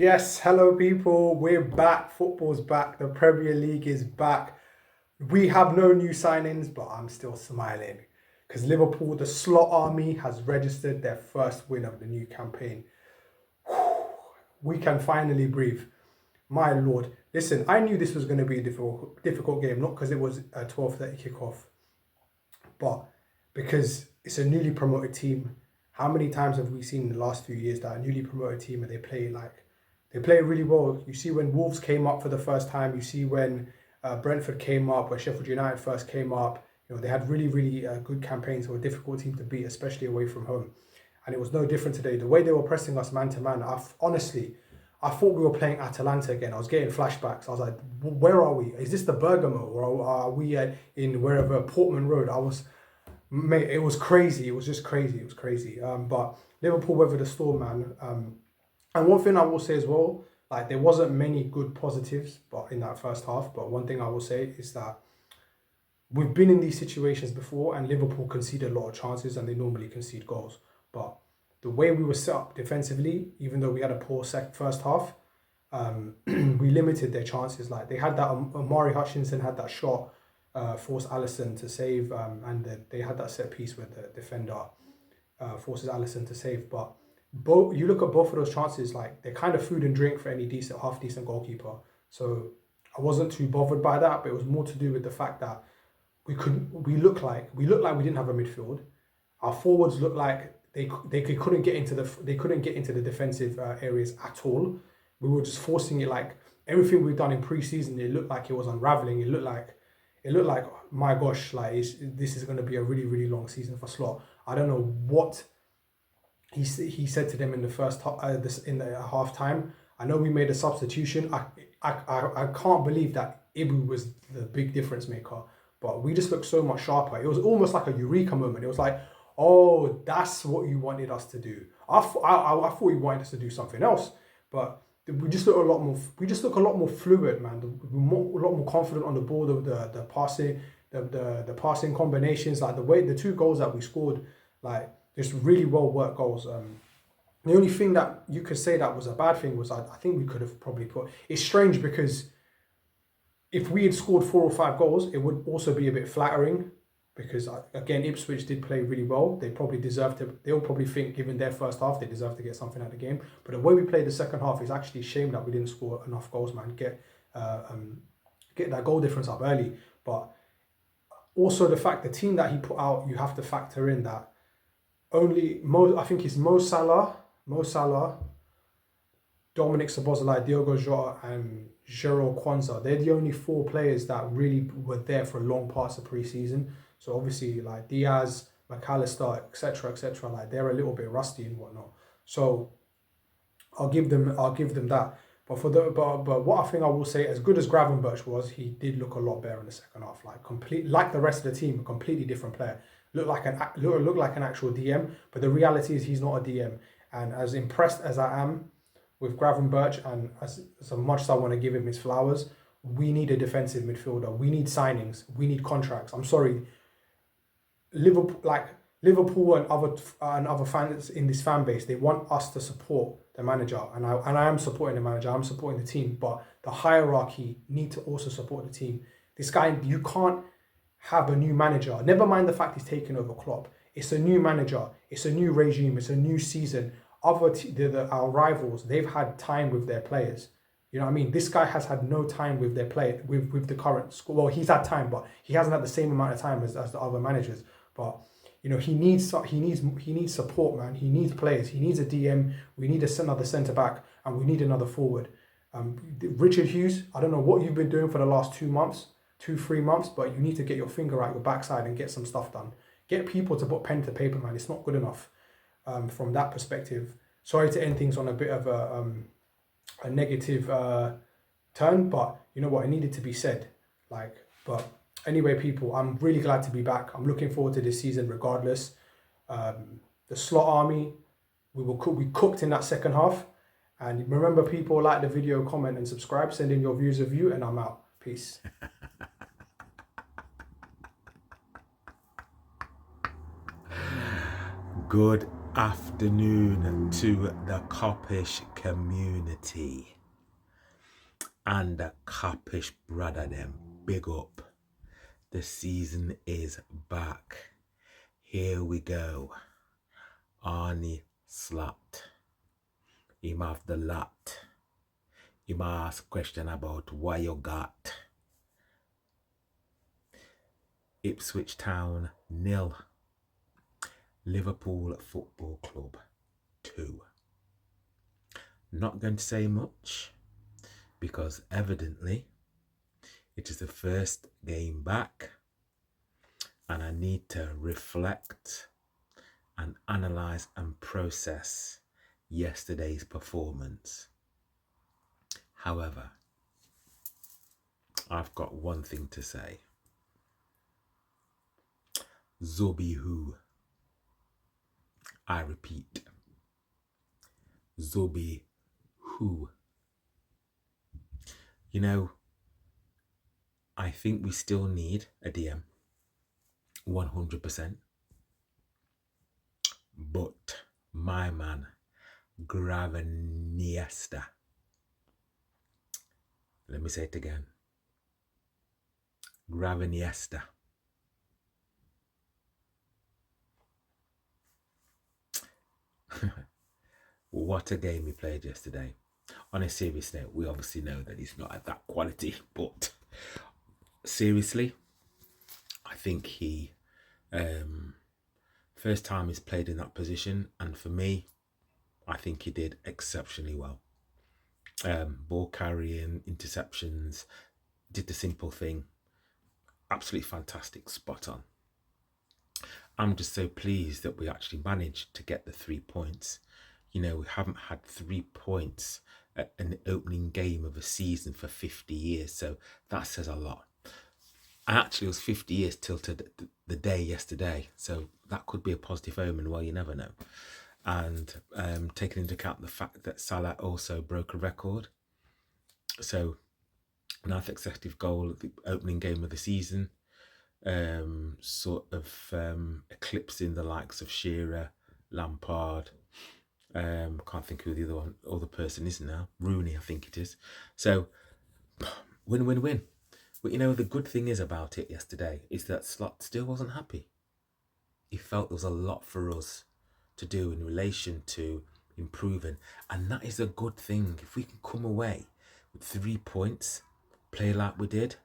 Yes, hello people. We're back. Football's back. The Premier League is back. We have no new signings, but I'm still smiling because Liverpool, the slot army, has registered their first win of the new campaign. We can finally breathe. My lord. Listen, I knew this was going to be a difficult game, not because it was a 12:30 kickoff, but because it's a newly promoted team. How many times have we seen in the last few years that a newly promoted team and they play really well? You see when Wolves came up for the first time. You see when Brentford came up, when Sheffield United first came up. They had really good campaigns. They were a difficult team to beat, especially away from home. And it was no different today. The way they were pressing us man to man, honestly, I thought we were playing Atalanta again. I was getting flashbacks. I was like, where are we? Is this the Bergamo? Or are we in wherever, Portman Road? Mate, it was crazy. It was just crazy. It was crazy. But Liverpool weathered the storm, man. And one thing I will say as well, like there wasn't many good positives, but in that first half. But one thing I will say is that we've been in these situations before, and Liverpool conceded a lot of chances, and they normally concede goals. But the way we were set up defensively, even though we had a poor first half, we limited their chances. Like they had that, Amari Hutchinson had that shot, forced Alisson to save, and they had that set piece where the defender forces Alisson to save. But you look at both of those chances, like they're kind of food and drink for any half decent goalkeeper. So I wasn't too bothered by that, but it was more to do with the fact that we looked like we didn't have a midfield. Our forwards looked like they couldn't get into the defensive areas at all. We were just forcing it. Like everything we've done in pre-season, it looked like it was unraveling. It looked like oh my gosh, like this is going to be a really long season for Slot. I don't know what he said to them in the first in the half time. I know we made a substitution. I can't believe that Ibu was the big difference maker, but we just looked so much sharper. It was almost like a eureka moment. It was like, oh, that's what you wanted us to do. I thought you wanted us to do something else, but we just look a lot more. We just look a lot more fluid, man. A lot more confident on the ball. The passing, the passing combinations, like the two goals that we scored, like just really well worked goals. The only thing that you could say that was a bad thing was I think we could have probably put. It's strange because if we had scored 4 or 5 goals, it would also be a bit flattering. Because again, Ipswich did play really well. They probably deserved to. They'll probably think, given their first half, they deserve to get something out of the game. But the way we played the second half is actually a shame that we didn't score enough goals, man. Get that goal difference up early. But also the fact the team that he put out, you have to factor in that I think it's Mo Salah, Dominic Szoboszlai, Diogo Jota, and Jero Kwanzaa. They're the only 4 players that really were there for long parts of pre-season. So obviously, like Diaz, McAllister, etc., like they're a little bit rusty and whatnot. So I'll give them that. But but what I think I will say, as good as Gravenberch was, he did look a lot better in the second half. Like the rest of the team, a completely different player. Looked like an actual DM. But the reality is he's not a DM. And as impressed as I am with Gravenberch, and as much as I want to give him his flowers, we need a defensive midfielder. We need signings. We need contracts. I'm sorry, Liverpool and other fans in this fan base, they want us to support the manager, and I am supporting the manager. I'm supporting the team, but the hierarchy need to also support the team. This guy, you can't have a new manager. Never mind the fact he's taken over Klopp. It's a new manager. It's a new regime. It's a new season. Our rivals, they've had time with their players. You know what I mean? This guy has had no time with their play with the current squad. Well, he's had time, but he hasn't had the same amount of time as the other managers. But he needs support, man. He needs players. He needs a DM. We need another centre back, and we need another forward. Richard Hughes, I don't know what you've been doing for the last 3 months, but you need to get your finger out your backside and get some stuff done. Get people to put pen to paper, man. It's not good enough. From that perspective, sorry to end things on a bit of a negative turn, but you know what, it needed to be said. But anyway, people, I'm really glad to be back. I'm looking forward to this season, regardless. The slot army, we cooked in that second half. And remember, people, like the video, comment, and subscribe. Send in your views of you, and I'm out. Peace. Good Afternoon to the Kopish community and the Kopish brother them. Big up. The season is back. Here we go. Arnie Slot. Him have the lot. Him ask question about what you got. Ipswich Town 0. Liverpool Football Club 2. Not going to say much because evidently it is the first game back and I need to reflect and analyze and process yesterday's performance. However, I've got one thing to say. Zobi who? I repeat. Zobi who? You know, I think we still need a DM. 100%. But my man, Graviniesta. Let me say it again. Graviniesta. What a game he played yesterday. On a serious note, we obviously know that he's not at that quality, but seriously, I think he first time he's played in that position, and for me, I think he did exceptionally well. Ball carrying, interceptions, did the simple thing. Absolutely fantastic, spot on. I'm just so pleased that we actually managed to get the 3 points. You know, we haven't had 3 points at an opening game of a season for 50 years, so that says a lot. And actually, it was 50 years till the day yesterday, so that could be a positive omen. Well, you never know. And taking into account the fact that Salah also broke a record, so 9th consecutive goal at the opening game of the season, sort of eclipsing the likes of Shearer, Lampard. Can't think who the other person is now. Rooney, I think it is. So win. But you know, the good thing is about it yesterday is that Slot still wasn't happy. He felt there was a lot for us to do in relation to improving, and that is a good thing. If we can come away with 3 points, play like we did,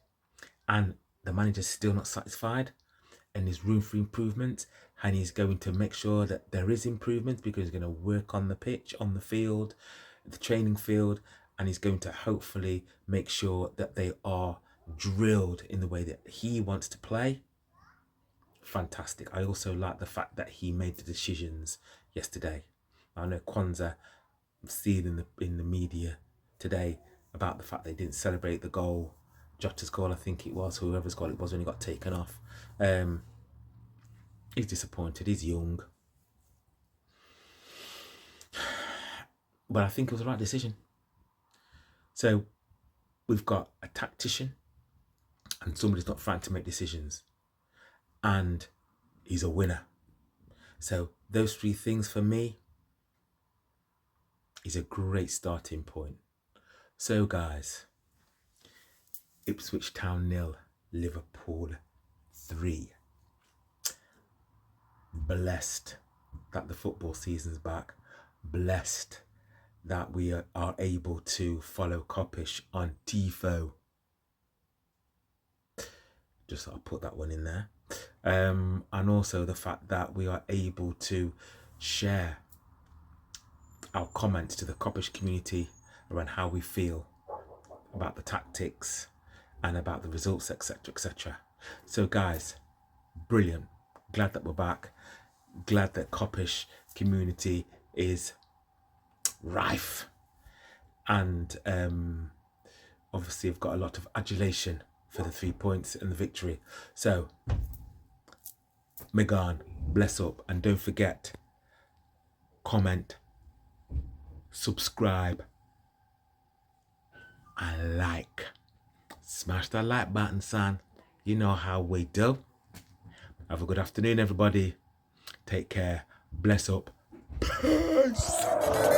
and the manager's still not satisfied and there's room for improvement, and he's going to make sure that there is improvement because he's going to work on the pitch, on the field, the training field, and he's going to hopefully make sure that they are drilled in the way that he wants to play. Fantastic. I also like the fact that he made the decisions yesterday. I know Kwanzaa, I've seen in the media today about the fact they didn't celebrate the goal, Jota's goal, I think it was, whoever's goal it was when he got taken off. He's disappointed, he's young. But I think it was the right decision. So we've got a tactician and somebody's not frightened to make decisions. And he's a winner. So those 3 things for me is a great starting point. So guys, Ipswich Town 0, Liverpool 3. Blessed that the football season's back. Blessed that we are able to follow Kopish on Tifo. Just thought I'd put that one in there. And also the fact that we are able to share our comments to the Kopish community around how we feel about the tactics and about the results, etc, etc. So guys, brilliant. Glad that we're back. Glad that Kopish community is rife. And obviously I've got a lot of adulation for the 3 points and the victory. So, Megan, bless up. And don't forget, comment, subscribe, and like. Smash that like button, son. You know how we do. Have a good afternoon, everybody. Take care. Bless up. Peace.